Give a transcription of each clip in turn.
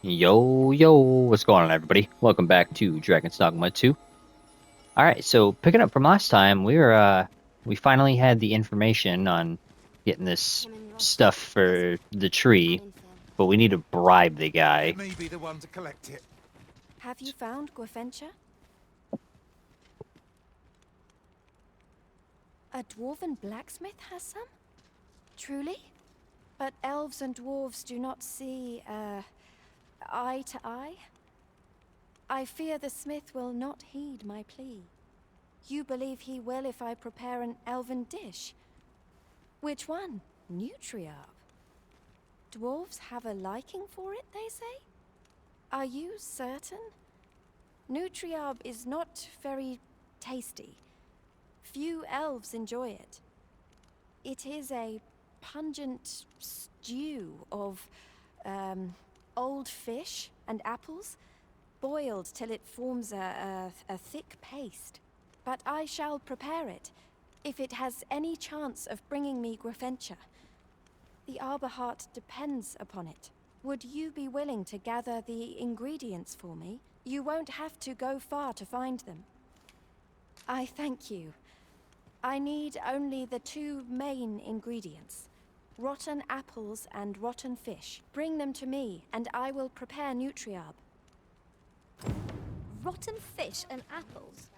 Yo, what's going on, everybody? Welcome back to Dragon's Dogma 2. Alright, so picking up from last time, we finally had the information on getting this stuff for the tree, but we need to bribe the guy. Let me be the one to collect it. Have you found Gwefencha? A dwarven blacksmith has some? Truly? But elves and dwarves do not see, eye to eye? I fear the smith will not heed my plea. You believe he will if I prepare an elven dish? Which one? Nutriarb? Dwarves have a liking for it, they say? Are you certain? Nutriarb is not very tasty. Few elves enjoy it. It is a pungent stew of old fish and apples, boiled till it forms a thick paste. But I shall prepare it, if it has any chance of bringing me Gwefencha. The Arbor Heart depends upon it. Would you be willing to gather the ingredients for me? You won't have to go far to find them. I thank you. I need only the two main ingredients. Rotten apples and rotten fish. Bring them to me, and I will prepare Nutriarb. Rotten fish and apples?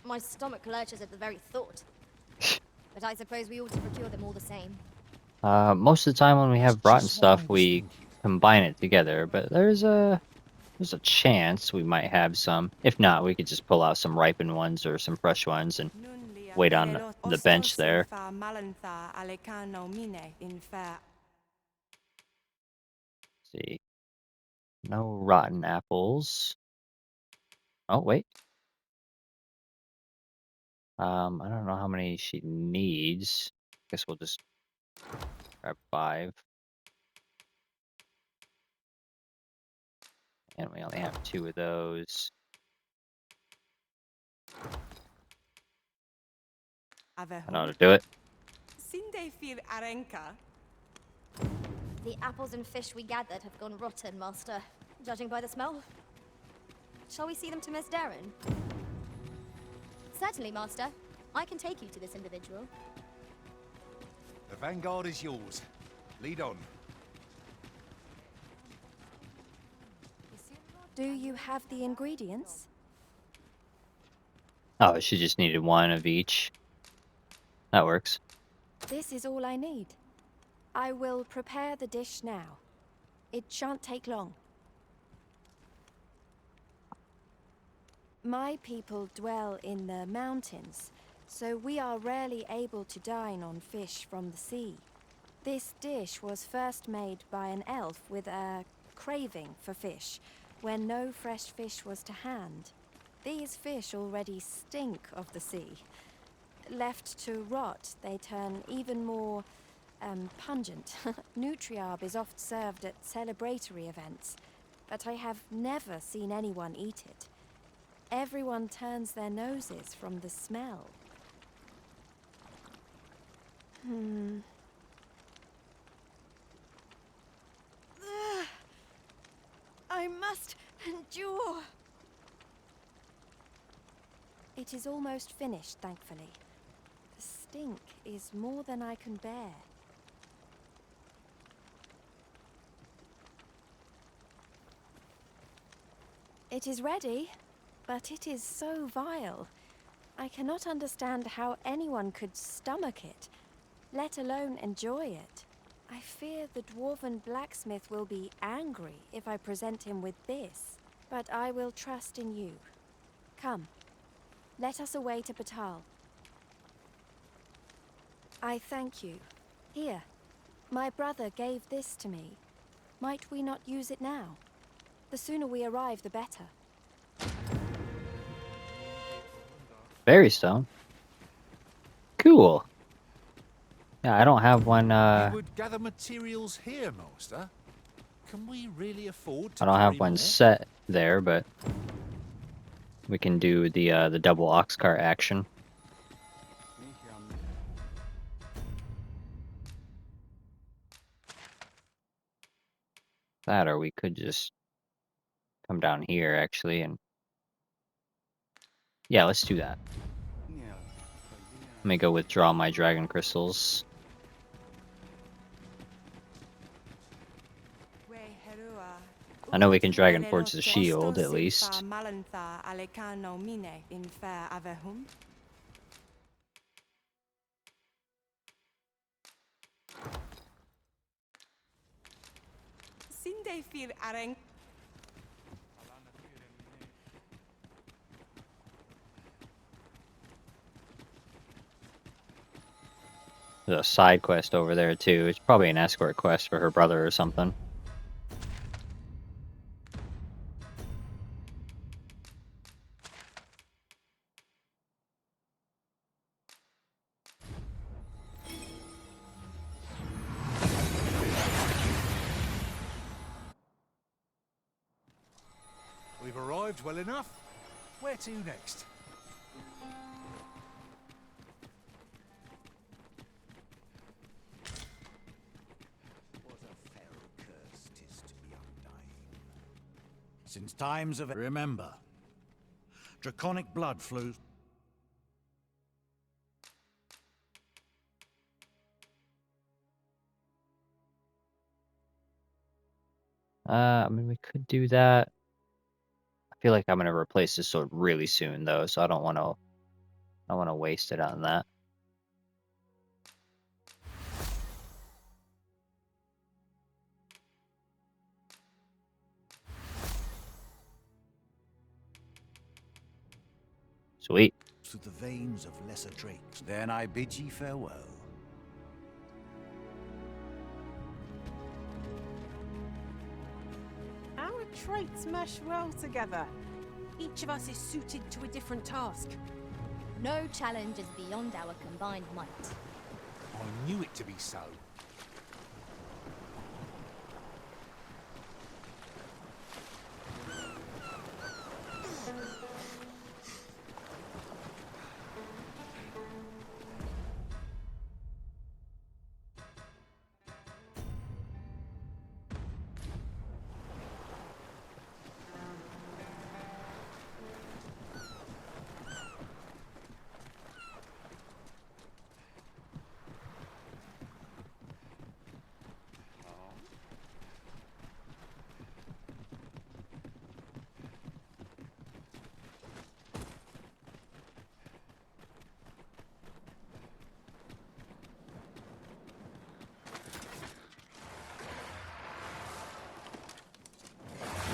My stomach lurches at the very thought. But I suppose we ought to procure them all the same. Most of the time when we have rotten stuff, we combine it together, but there's a chance we might have some. If not, we could just pull out some ripened ones or some fresh ones and wait on the bench there. See. No rotten apples. Oh, wait. I don't know how many she needs. Guess we'll just grab 5. And we only have 2 of those. I know how to do it. The apples and fish we gathered have gone rotten, Master, judging by the smell. Shall we see them to Miss Darren? Certainly, Master. I can take you to this individual. The vanguard is yours. Lead on. Do you have the ingredients? Oh, she just needed 1 of each. That works. This is all I need. I will prepare the dish now. It shan't take long. My people dwell in the mountains, so we are rarely able to dine on fish from the sea. This dish was first made by an elf with a craving for fish, when no fresh fish was to hand. These fish already stink of the sea. Left to rot, they turn even more pungent. Nutriarb is oft served at celebratory events, but I have never seen anyone eat it. Everyone turns their noses from the smell. I must endure. It is almost finished, thankfully. The stink is more than I can bear. It is ready, but it is so vile. I cannot understand how anyone could stomach it, let alone enjoy it. I fear the dwarven blacksmith will be angry if I present him with this, but I will trust in you. Come, let us away to Batal. I thank you. Here, my brother gave this to me. Might we not use it now? The sooner we arrive, the better. Berry stone. Cool. Yeah, I don't have one. You would gather materials here, Master. Can we really afford to I don't carry have one more? set there, but we can do the double ox cart action. That, or we could just come down here, actually, and... Yeah, let's do that. Let me go withdraw my dragon crystals. I know we can Dragon Forge the shield, at least. There's a side quest over there, too. It's probably an escort quest for her brother or something. We've arrived well enough. Where to next? What a fell curse 'tis to be undying. Since times of... Remember, draconic blood flows... I mean, we could do that. I feel like I'm gonna replace this sword really soon, though, so I don't want to waste it on that. Sweet. through the veins of lesser drakes. Then I bid ye farewell. Our traits mesh well together. Each of us is suited to a different task. No challenge is beyond our combined might. I knew it to be so.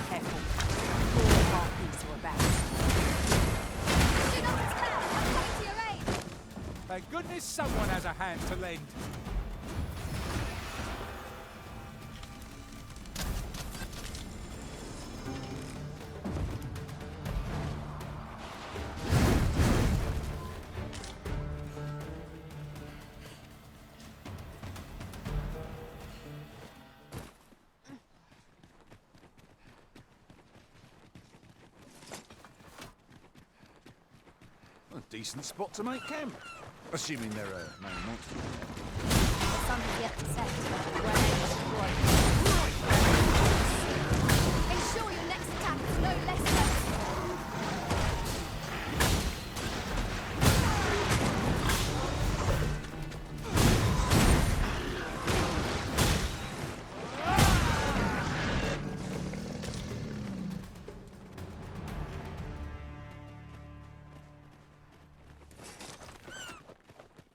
Careful. Four heartbeats are about. Do not despair! I'm coming to your aid! Thank goodness someone has a hand to lend. A decent spot to make camp. Assuming there are no monsters. The sun has yet to set. Ensure your next attack is no less certain.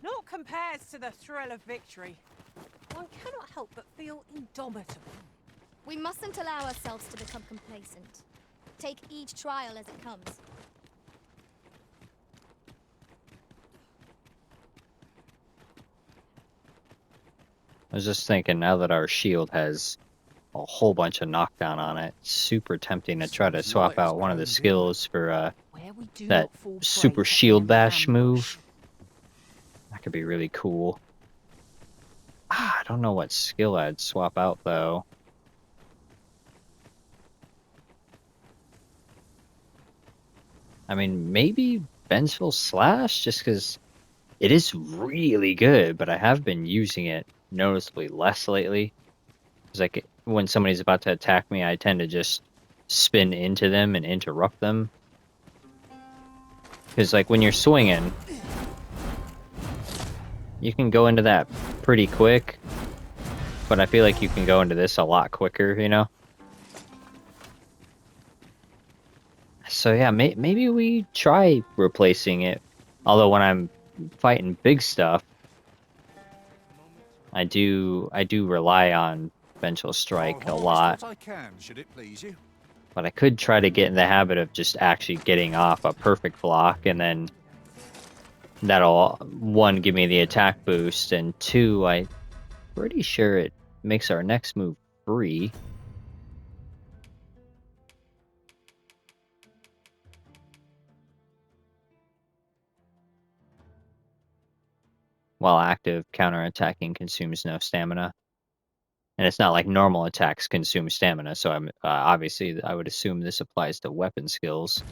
Naught compares to the thrill of victory. One cannot help but feel indomitable. We mustn't allow ourselves to become complacent. Take each trial as it comes. I was just thinking, now that our shield has a whole bunch of knockdown on it, it's super tempting to try to swap out one of the skills for Where we do that not fall prey super to shield enemy bash ambush. move. That could be really cool. I don't know what skill I'd swap out, though. I mean, maybe Bensville Slash, just because it is really good, but I have been using it noticeably less lately. Because when somebody's about to attack me, I tend to just spin into them and interrupt them. Because, like, when you're swinging, you can go into that pretty quick, but I feel like you can go into this a lot quicker, you know? So yeah, maybe we try replacing it. Although when I'm fighting big stuff, I do rely on Vengeful Strike a I'll lot. harvest what I can, should it please you. But I could try to get in the habit of just actually getting off a perfect block, and then that'll, one, give me the attack boost, and two, I'm pretty sure it makes our next move free. While active, counterattacking consumes no stamina. And it's not like normal attacks consume stamina, so I'm obviously I would assume this applies to weapon skills.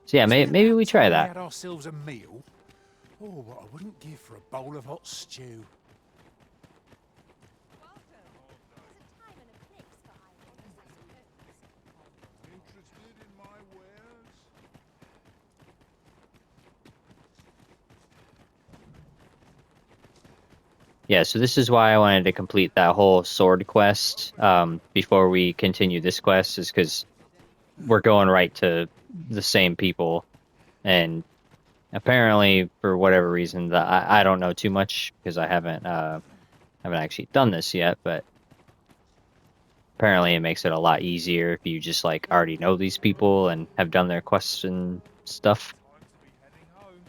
So yeah, maybe we try We that. had ourselves a meal. Oh, what I wouldn't give for a bowl of hot stew. Interested in my wares? Yeah, so this is why I wanted to complete that whole sword quest before we continue this quest, is because we're going right to the same people, and apparently for whatever reason, I don't know too much because I haven't actually done this yet, but apparently it makes it a lot easier if you just like already know these people and have done their quests and stuff. Time to be heading home.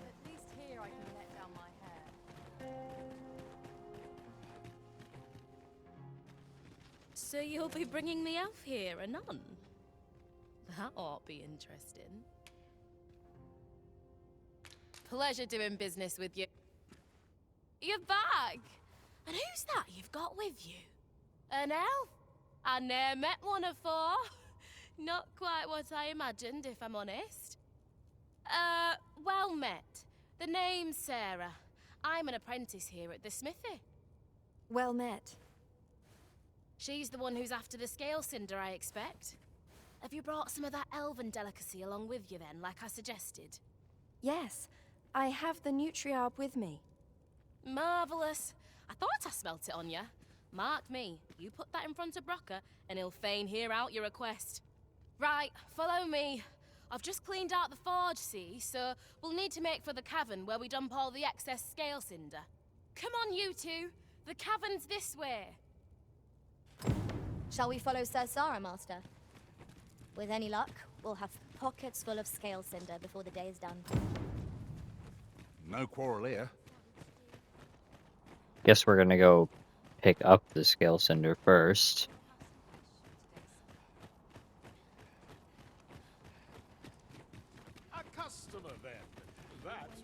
At least here I can let down my hair. So you'll be bringing the elf here, anon? That ought be interesting. Pleasure doing business with you. You're back! And who's that you've got with you? An elf? I ne'er met one afore. Not quite what I imagined, if I'm honest. Well met. The name's Sarah. I'm an apprentice here at the smithy. Well met. She's the one who's after the scale cinder, I expect. Have you brought some of that elven delicacy along with you then, like I suggested? Yes, I have the Nutriarb with me. Marvellous. I thought I smelt it on you. Mark me, you put that in front of Brocker, and he'll fain hear out your request. Right, follow me. I've just cleaned out the forge, see, so we'll need to make for the cavern where we dump all the excess scale cinder. Come on, you two. The cavern's this way. Shall we follow Sir Sarah, Master? With any luck, we'll have pockets full of scale cinder before the day is done. No quarrel here. Guess we're gonna go pick up the scale cinder first. A customer then. That's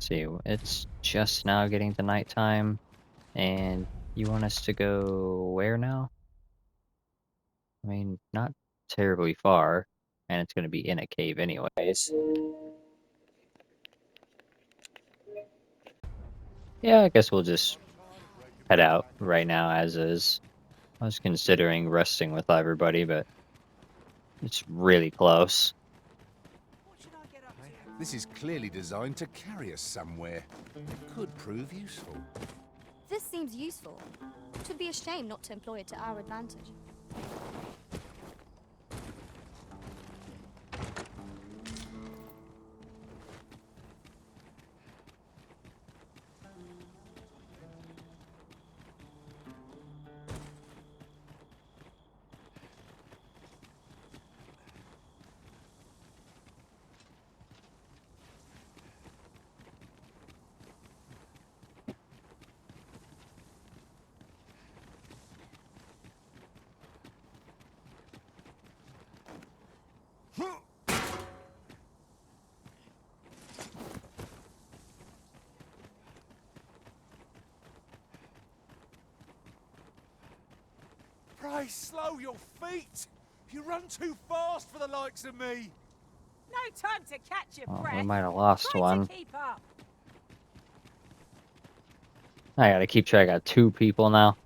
See, it's just now getting to nighttime, and you want us to go where now? I mean, not terribly far, and it's gonna be in a cave anyways. Yeah, I guess we'll just head out right now as is. I was considering resting with everybody, but it's really close. What should I get up to? This is clearly designed to carry us somewhere. It could prove useful. This seems useful. It would be a shame not to employ it to our advantage. Pray slow your feet. You run too fast for the likes of me. No time to catch your Oh, breath. we might have lost Try one. to keep up. I gotta keep track of 2 people now.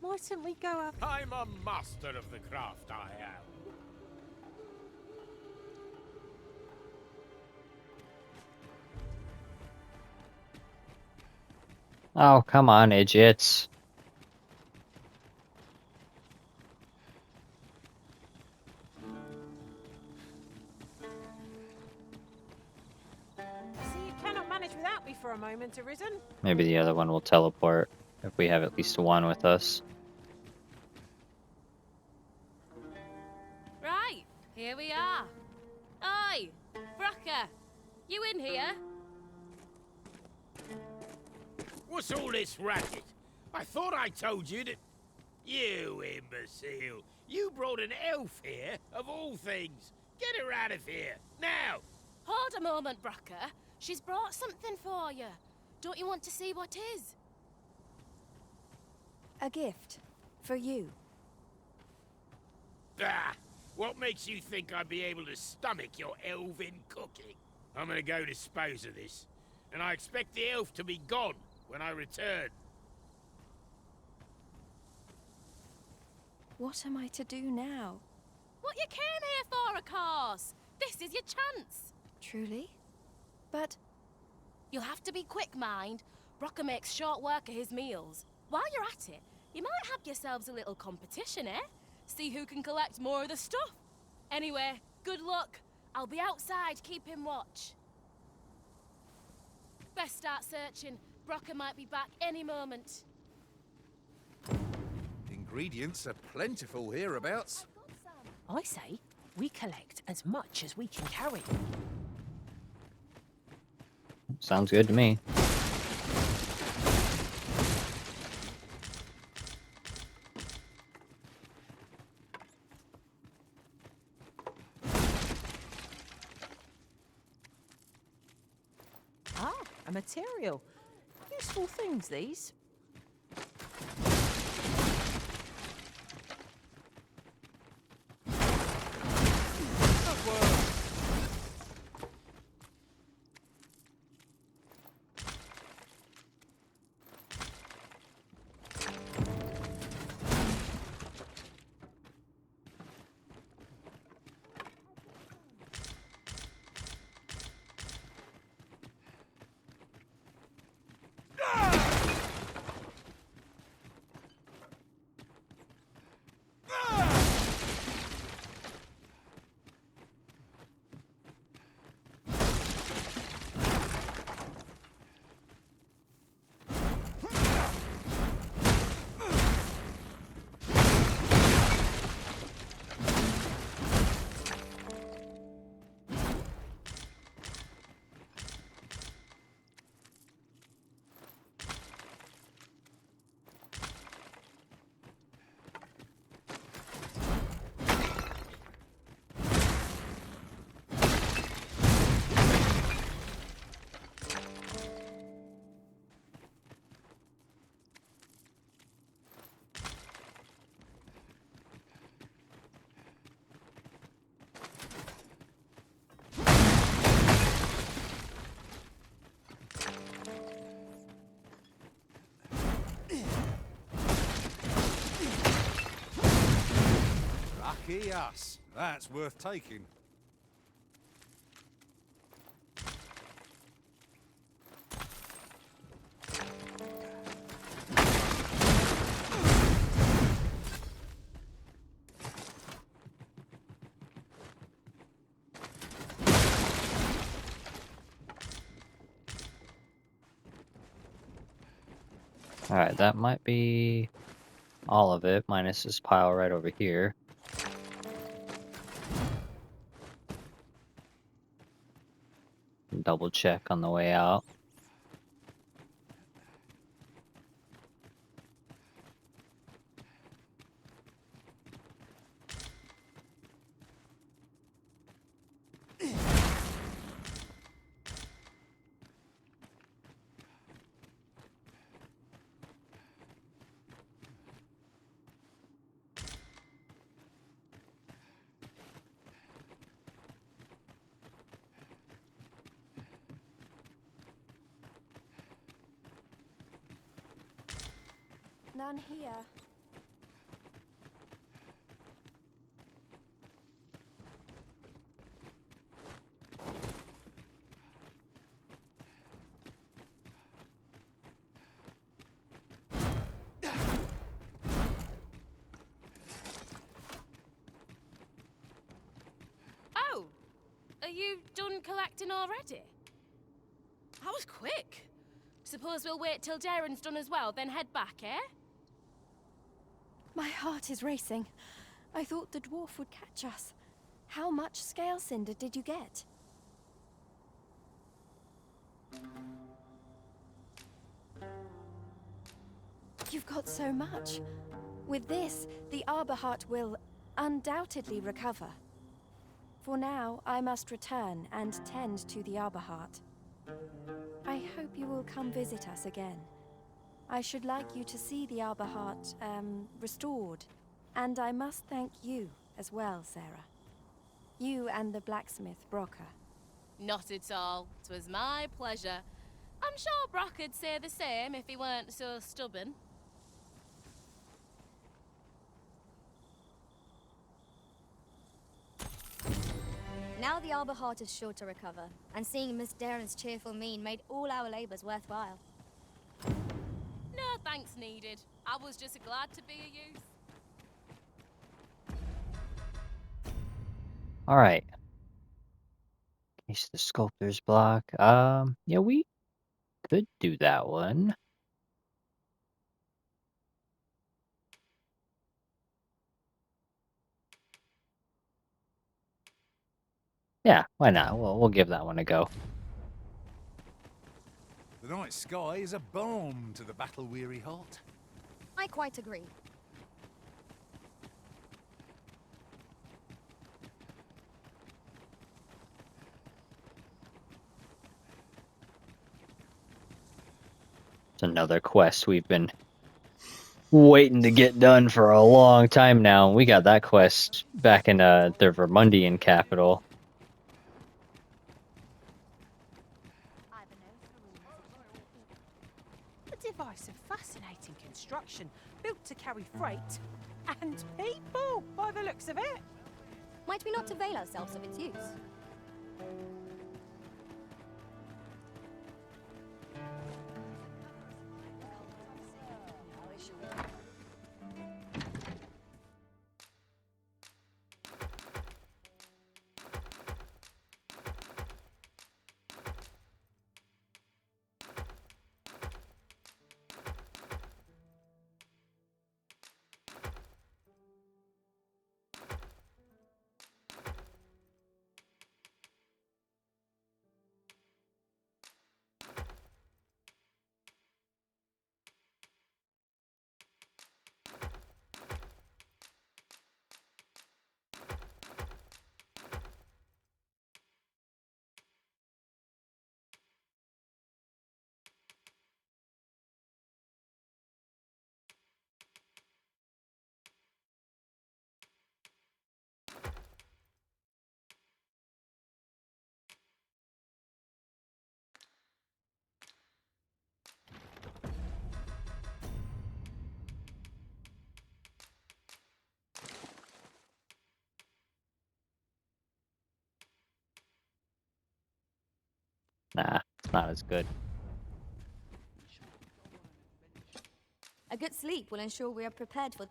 Mightn't we go up? I'm a master of the craft, I am. Oh, come on, idiots. See, you cannot manage without me for a moment, Arisen. Maybe the other one will teleport if we have at least 1 with us. Right, here we are. Oi, Brocker, you in here? What's all this racket? I thought I told you that... You imbecile! You brought an elf here, of all things! Get her out of here, now! Hold a moment, Brocker. She's brought something for you. Don't you want to see what is? A gift. For you. Ah! What makes you think I'd be able to stomach your elven cooking? I'm gonna go dispose of this, and I expect the elf to be gone when I return. What am I to do now? What you came here for, of course. This is your chance. Truly? But You'll have to be quick, mind. Brocker makes short work of his meals. While you're at it, you might have yourselves a little competition, eh? See who can collect more of the stuff. Anyway, good luck. I'll be outside keeping watch. Best start searching. Brocker might be back any moment. Ingredients are plentiful hereabouts. I say, we collect as much as we can carry. Sounds good to me. Ah, a material. Useful things, these. Lucky us. That's worth taking. Alright, that might be all of it, minus this pile right over here. Double check on the way out. None here. Oh, are you done collecting already? That was quick. Suppose we'll wait till Darren's done as well, then head back, eh? My heart is racing. I thought the dwarf would catch us. How much scale cinder did you get? You've got so much. With this, the Arbor Heart will undoubtedly recover. For now, I must return and tend to the Arbor Heart. I hope you will come visit us again. I should like you to see the Arbor Heart, restored. And I must thank you as well, Sarah. You and the blacksmith, Brocker. Not at all. 'Twas my pleasure. I'm sure Brock'd say the same if he weren't so stubborn. Now the Arbor Heart is sure to recover, and seeing Miss Darren's cheerful mien made all our labors worthwhile. No thanks needed. I was just glad to be of use. Alright. Case the sculptor's block. Yeah, we could do that one. Yeah, why not? We'll give that one a go. The night sky is a balm to the battle-weary heart. I quite agree. It's another quest we've been waiting to get done for a long time now. We got that quest back in the Vermundian capital. A device of fascinating construction, built to carry freight and people, by the looks of it. Might we not avail ourselves of its use? Nah, it's not as good. A good sleep will ensure we are prepared for...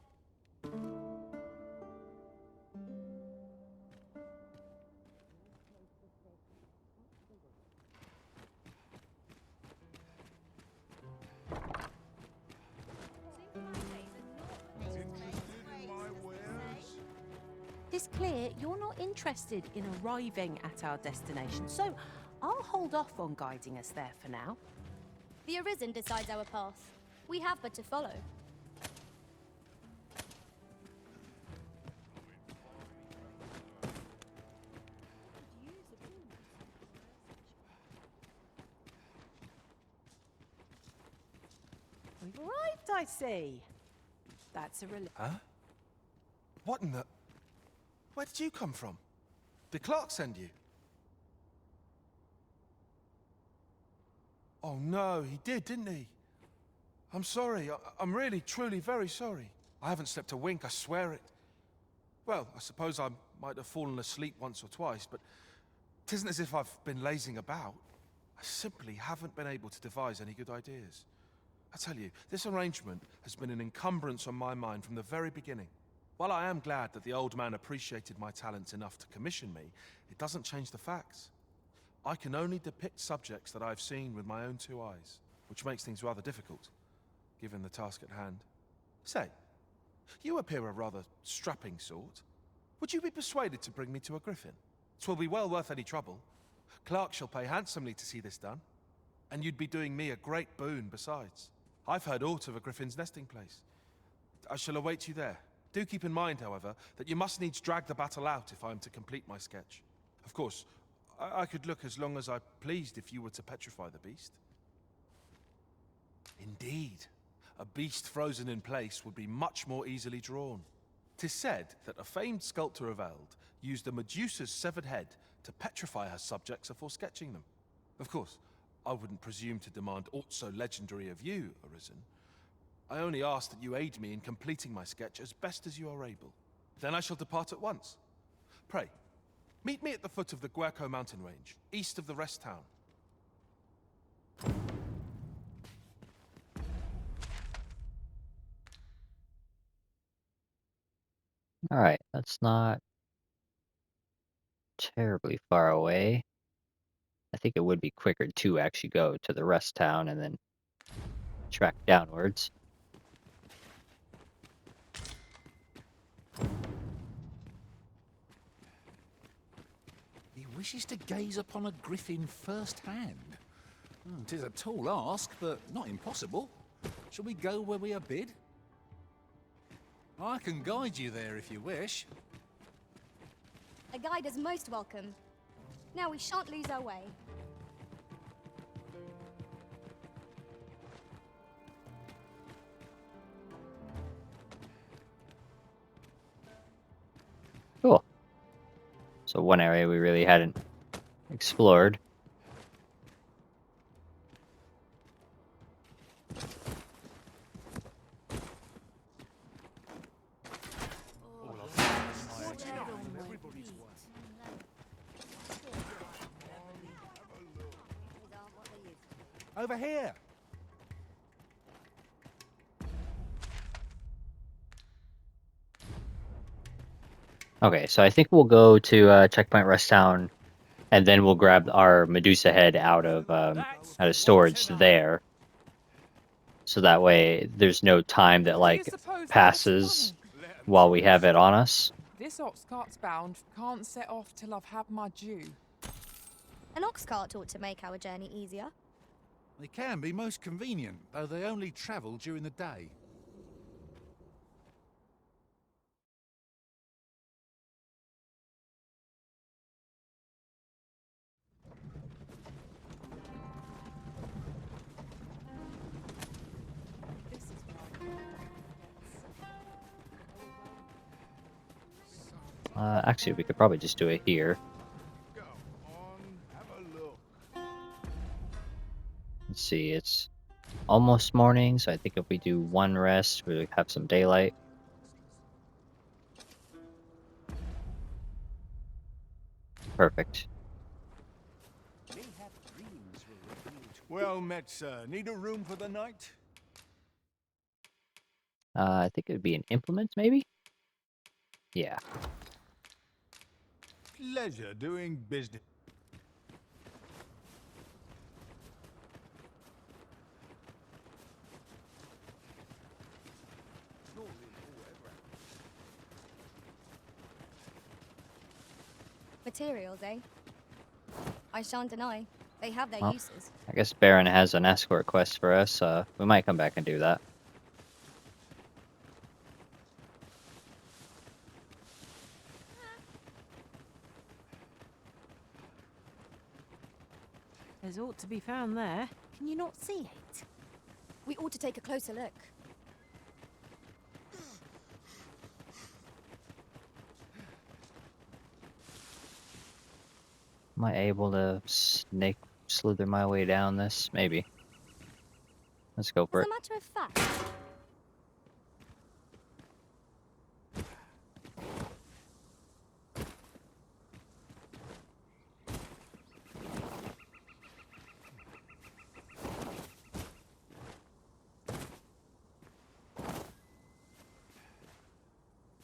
interested in arriving at our destination, so I'll hold off on guiding us there for now. The Arisen decides our path. We have but to follow. We've arrived, I see. That's a relief. Huh? What in the... Where did you come from? Did Clark send you? Oh no, he did, didn't he? I'm sorry. I'm really, truly very sorry. I haven't slept a wink, I swear it. Well, I suppose I might have fallen asleep once or twice, but it isn't as if I've been lazing about. I simply haven't been able to devise any good ideas. I tell you, this arrangement has been an encumbrance on my mind from the very beginning. While I am glad that the old man appreciated my talents enough to commission me, it doesn't change the facts. I can only depict subjects that I've seen with my own two eyes, which makes things rather difficult, given the task at hand. Say, you appear a rather strapping sort. Would you be persuaded to bring me to a griffin? 'Twill be well worth any trouble. Clark shall pay handsomely to see this done, and you'd be doing me a great boon besides. I've heard aught of a griffin's nesting place. I shall await you there. Do keep in mind, however, that you must needs drag the battle out if I am to complete my sketch. Of course, I could look as long as I pleased if you were to petrify the beast. Indeed, a beast frozen in place would be much more easily drawn. 'Tis said that a famed sculptor of Eld used a Medusa's severed head to petrify her subjects before sketching them. Of course, I wouldn't presume to demand aught so legendary of you, Arisen. I only ask that you aid me in completing my sketch as best as you are able. Then I shall depart at once. Pray, meet me at the foot of the Guerco mountain range, east of the rest town. Alright, that's not terribly far away. I think it would be quicker to actually go to the rest town and then track downwards. He wishes to gaze upon a griffin firsthand. 'Tis a tall ask, but not impossible. Shall we go where we are bid? I can guide you there if you wish. A guide is most welcome. Now we shan't lose our way. Cool. So one area we really hadn't explored. Over here. Okay, so I think we'll go to Checkpoint Rest Town, and then we'll grab our Medusa head out of storage there. So that way, there's no time that like passes while we have it on us. This ox cart's bound. Can't set off till I've had my due. An ox cart ought to make our journey easier. They can be most convenient, though they only travel during the day. Actually, we could probably just do it here. Let's see, it's almost morning, so I think if we do one rest, we have some daylight. Perfect. Well met, sir. Need a room for the night? I think it would be an implement, maybe? Yeah. Pleasure doing business. materials, eh? I shan't deny. They have their Well, uses. I guess Baron has an escort quest for us. We might come back and do that. There's aught to be found there. Can you not see it? We ought to take a closer look. Am I able to slither my way down this? Maybe. Let's go for As it. a matter of fact,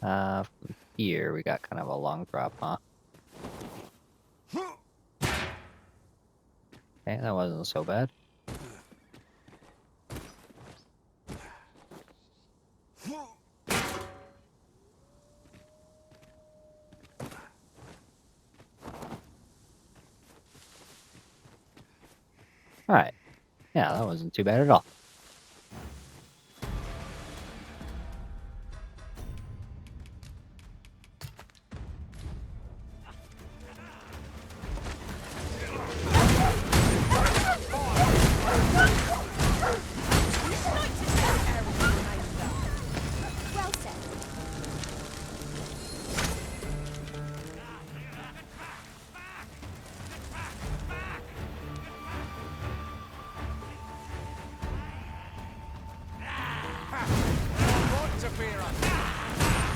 From here we got kind of a long drop, huh? Okay, that wasn't so bad. Alright. Yeah, that wasn't too bad at all. well said.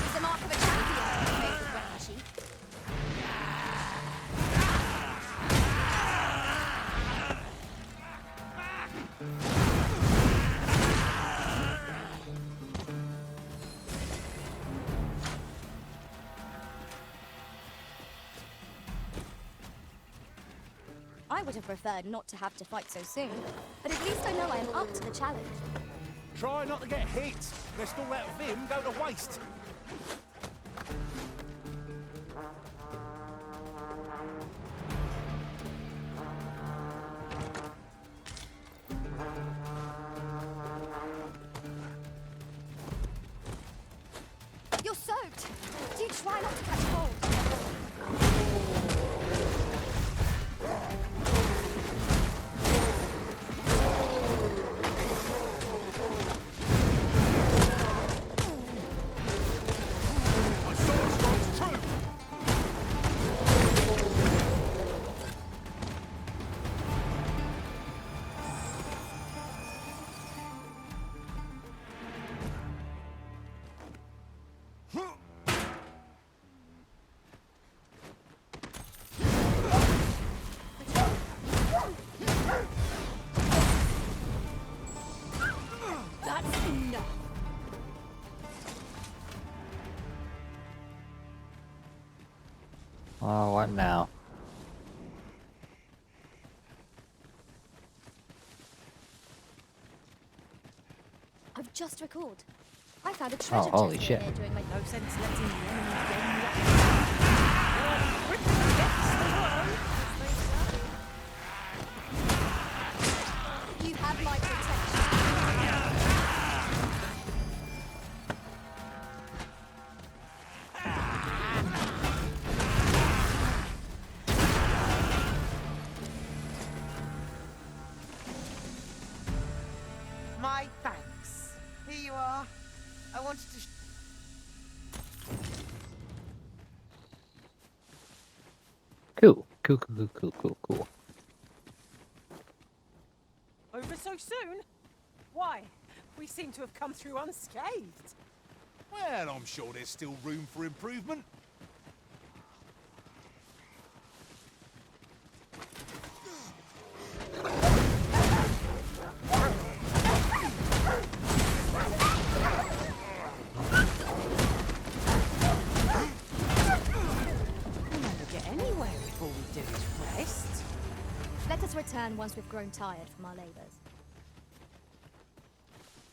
It's the mark of a champion, made with wet cheek. I would have preferred not to have to fight so soon, but at least I know I am up to the challenge. Try not to get hit, lest all that vim go to waste. You're soaked! Do try not to catch cold. My sword strike's true. That's enough. Oh, what now? I've just recalled. I found a treasure holy chest shit. here during my No sense letting the enemy gain the upper quickly gets the worm, as they say. You have my protection. My thanks. Here you are. I wanted to. Cool. Cool. Over so soon? Why? We seem to have come through unscathed. Well, I'm sure there's still room for improvement. We'll never get anywhere if all we do is rest. Let us return once we've grown tired from our labors.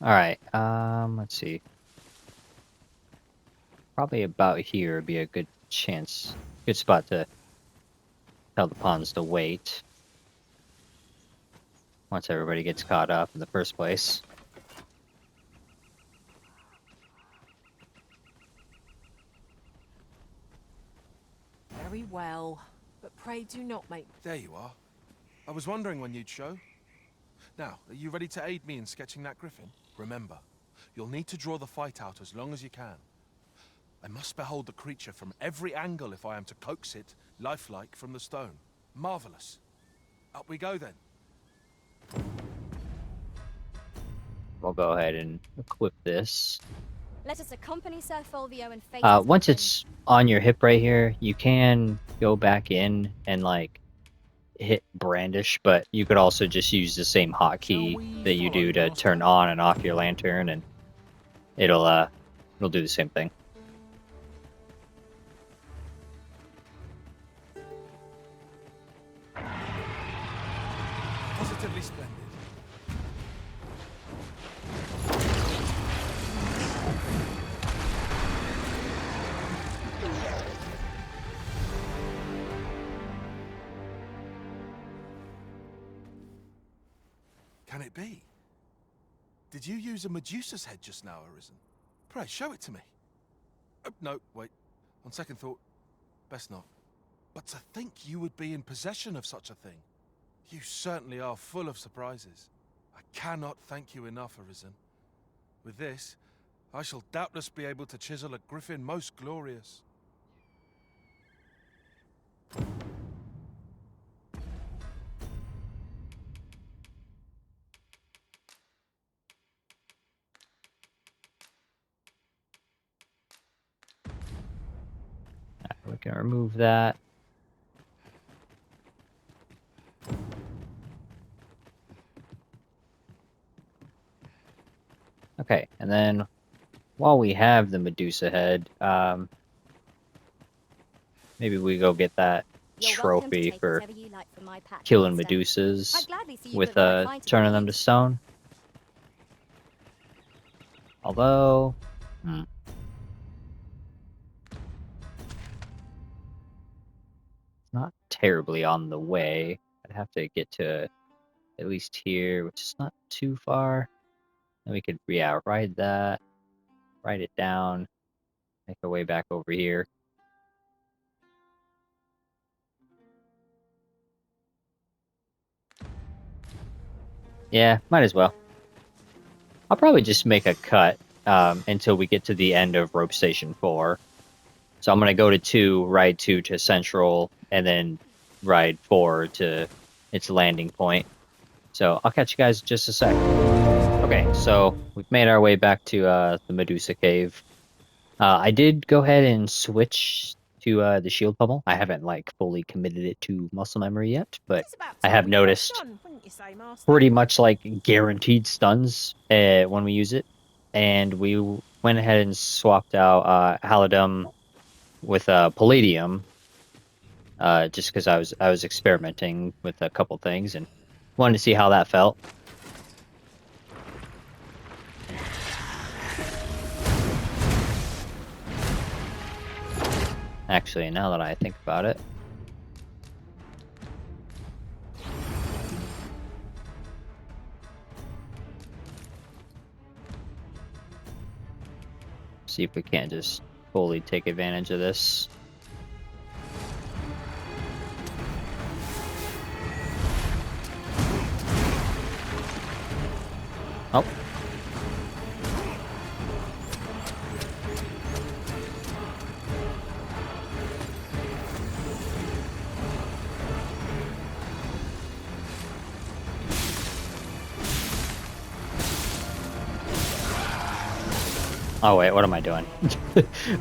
Alright, let's see. Probably about here would be a good spot to tell the pawns to wait. Once everybody gets caught up in the first place. Very well, but pray do not make... There you are. I was wondering when you'd show. Now, are you ready to aid me in sketching that griffin? Remember, you'll need to draw the fight out as long as you can. I must behold the creature from every angle if I am to coax it, lifelike, from the stone. Marvelous. Up we go then. We'll go ahead and equip this. Let us accompany Sir Fulvio and face Once it's on your hip right here, you can go back in and like hit brandish, but you could also just use the same hotkey that you do to turn on and off your lantern, and it'll do the same thing. Positively splendid. Can it be? Did you use a Medusa's head just now, Arisen? Pray, show it to me. No, wait. On second thought, best not. But to think you would be in possession of such a thing. You certainly are full of surprises. I cannot thank you enough, Arisen. With this, I shall doubtless be able to chisel a griffin most glorious. We can remove that. Okay, and then while we have the Medusa head, maybe we go get that trophy for killing Medusas with turning them to stone. Although, not terribly on the way. I'd have to get to at least here, which is not too far. Then we could, yeah, ride that, write it down, make our way back over here. Yeah, might as well. I'll probably just make a cut until we get to the end of Rope Station 4. So I'm going to go to 2, ride 2 to Central, and then ride 4 to its landing point. So I'll catch you guys in just a sec. Okay, so we've made our way back to the Medusa Cave. I did go ahead and switch to the shield pummel. I haven't like fully committed it to muscle memory yet, but I have noticed pretty much like guaranteed stuns when we use it. And we went ahead and swapped out Halidum with Palladium, just because I was experimenting with a couple things and wanted to see how that felt. Actually, now that I think about it, see if we can't just fully take advantage of this. Oh. Oh wait, what am I doing?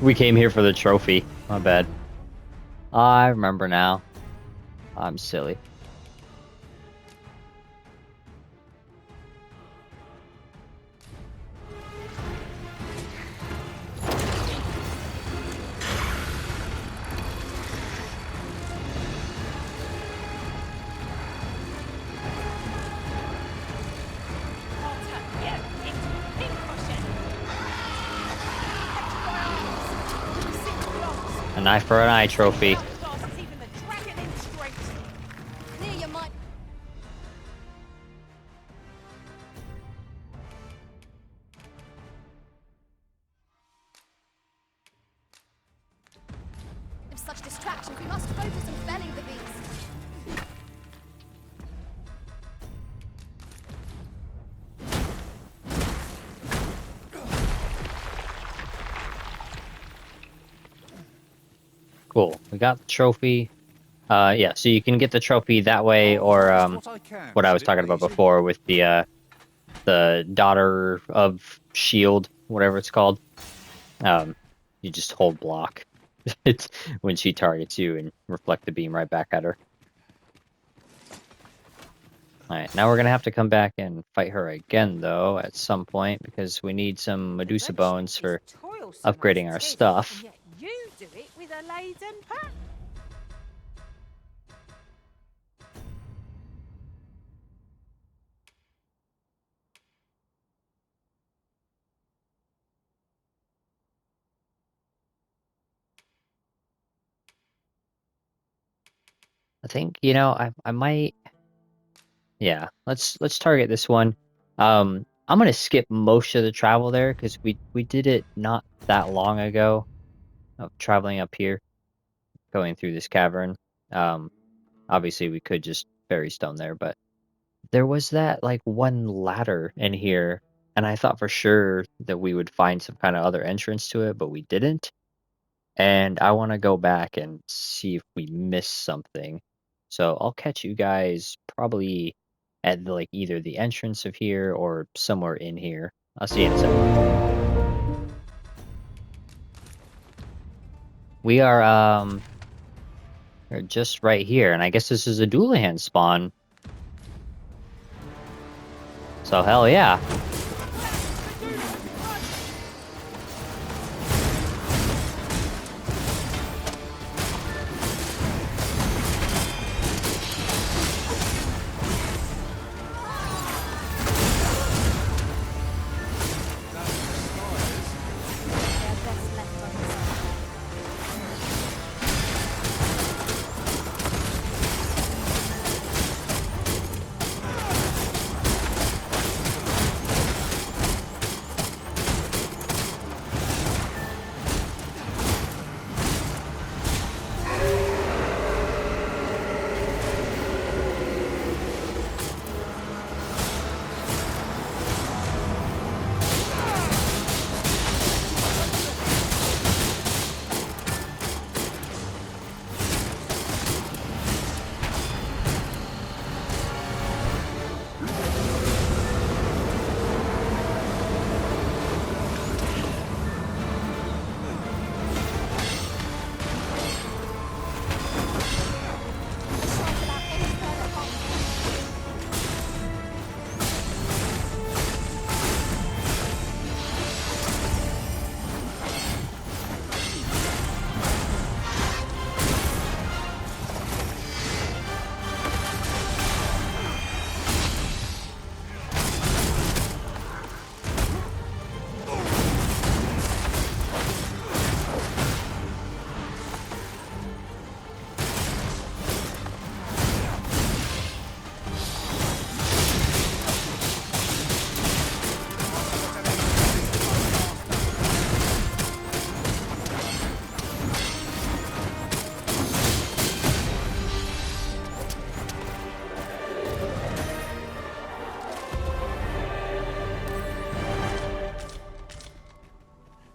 We came here for the trophy. My bad. I remember now. I'm silly. An eye for an eye trophy. Cool. We got the trophy. Yeah, so you can get the trophy that way, or what I was talking about before with the daughter of Shield, whatever it's called. You just hold block. It's when she targets you and reflect the beam right back at her. Alright, now we're gonna have to come back and fight her again, though, at some point, because we need some Medusa bones for upgrading our stuff. Yet you do it with a laden pack. I think, you know, I might. Yeah, let's target this one. I'm gonna skip most of the travel there because we did it not that long ago of traveling up here, going through this cavern. Um, Obviously we could just ferry stone there, but there was that like one ladder in here, and I thought for sure that we would find some kind of other entrance to it, but we didn't. And I want to go back and see if we missed something. So I'll catch you guys probably at like either the entrance of here or somewhere in here. I'll see you in a second. We are we're just right here, and I guess this is a Doulahan spawn. So hell yeah. They're best left unseen.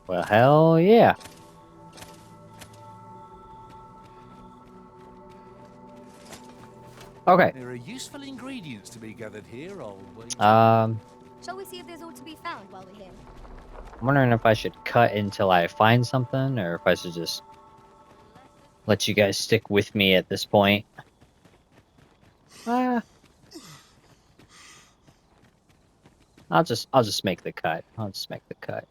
Well, hell yeah. Okay. There are useful ingredients to be gathered here, old waiter. Shall we see if there's all to be found while we're here? I'm wondering if I should cut until I find something, or if I should just let you guys stick with me at this point. I'll just make the cut. I'll just make the cut.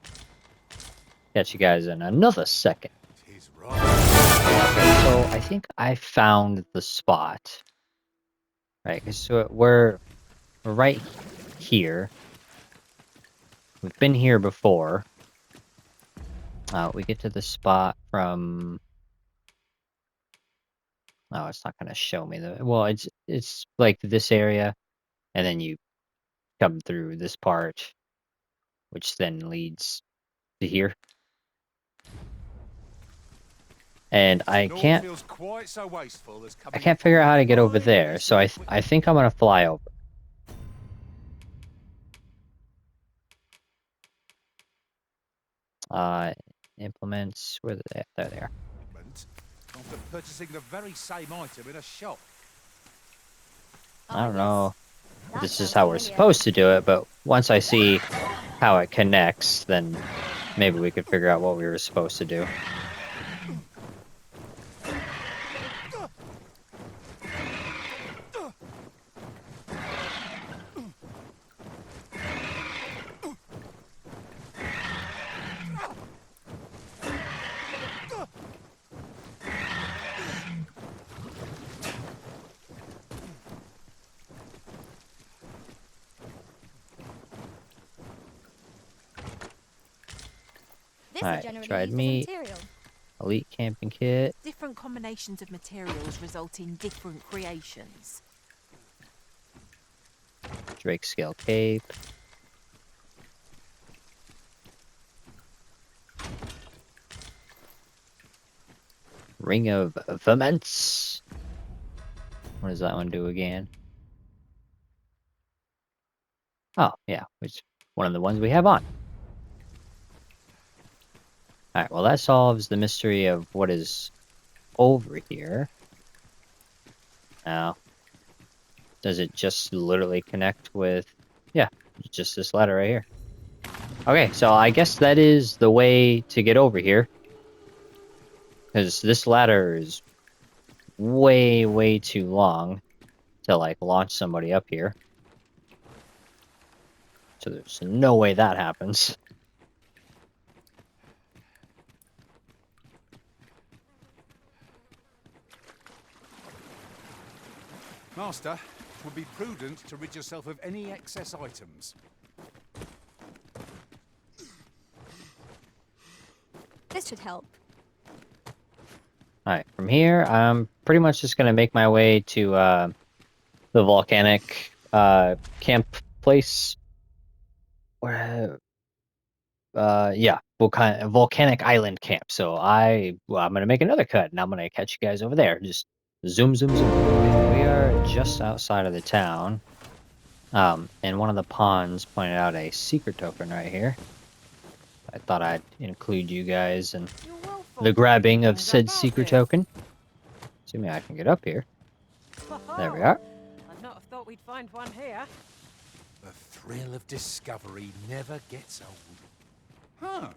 Catch you guys in another second. Tis Okay, right. so I think I found the spot. Right, 'cause so we're right here. We've been here before. We get to the spot from. Oh, it's not gonna show me the. Well, it's like this area, and then you come through this part, which then leads to here. And I No can't feels quite so wasteful as I coming can't figure out how to get over there. So I think I'm gonna fly over. Uh, Implements, where are they? There they are. after purchasing the very same item in a shop. I don't know. That This is sounds how we're familiar. supposed to do it, but once I see how it connects, then maybe we could figure out what we were supposed to do. This Alright, is generally tried used meat, as a material. elite camping kit, Different combinations of materials result in different creations. Drake scale cape. Ring of Ferments. What does that one do again? Oh, yeah, which one of the ones we have on. Alright, well that solves the mystery of what is over here. Now, does it just literally connect with... Yeah, just this ladder right here. Okay, so I guess that is the way to get over here. Because this ladder is way, way too long to, like, launch somebody up here. So there's no way that happens. Master, it would be prudent to rid yourself of any excess items. This should help. Alright, from here, I'm pretty much just gonna make my way to the volcanic camp place. Where, yeah, volcanic island camp. So I'm gonna make another cut, and I'm gonna catch you guys over there. Just zoom, zoom, zoom. We are just outside of the town, and one of the pawns pointed out a secret token right here. I thought I'd include you guys in the grabbing of said secret token. Assuming I can get up here. There we are. I'd not have thought we'd find one here. The thrill of discovery never gets old. Huh.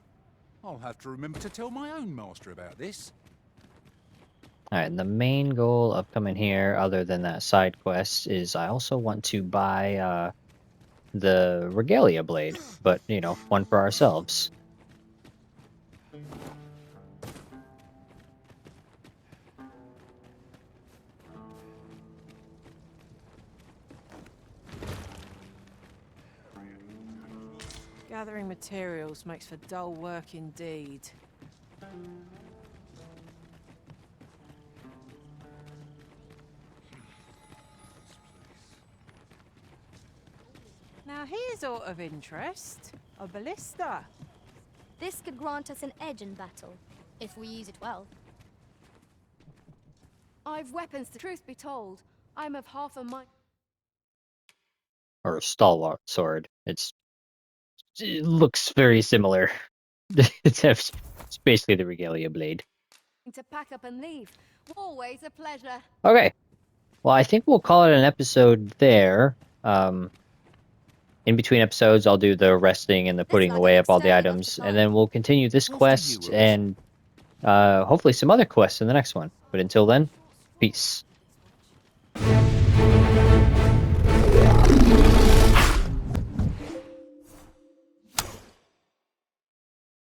I'll have to remember to tell my own master about this. Alright, and the main goal of coming here, other than that side quest, is I also want to buy the Regalia Blade, but, you know, one for ourselves. Gathering materials makes for dull work indeed. Now here's aught of interest. A ballista. This could grant us an edge in battle, if we use it well. I've weapons, the truth be told. I'm of half a mind. Or a stalwart sword. It looks very similar. It's basically the Regalia Blade. To pack up and leave. Always a pleasure. Okay. Well, I think we'll call it an episode there. In between episodes, I'll do the resting and the putting away of all the items, and then we'll continue this quest and hopefully some other quests in the next one. But until then, peace.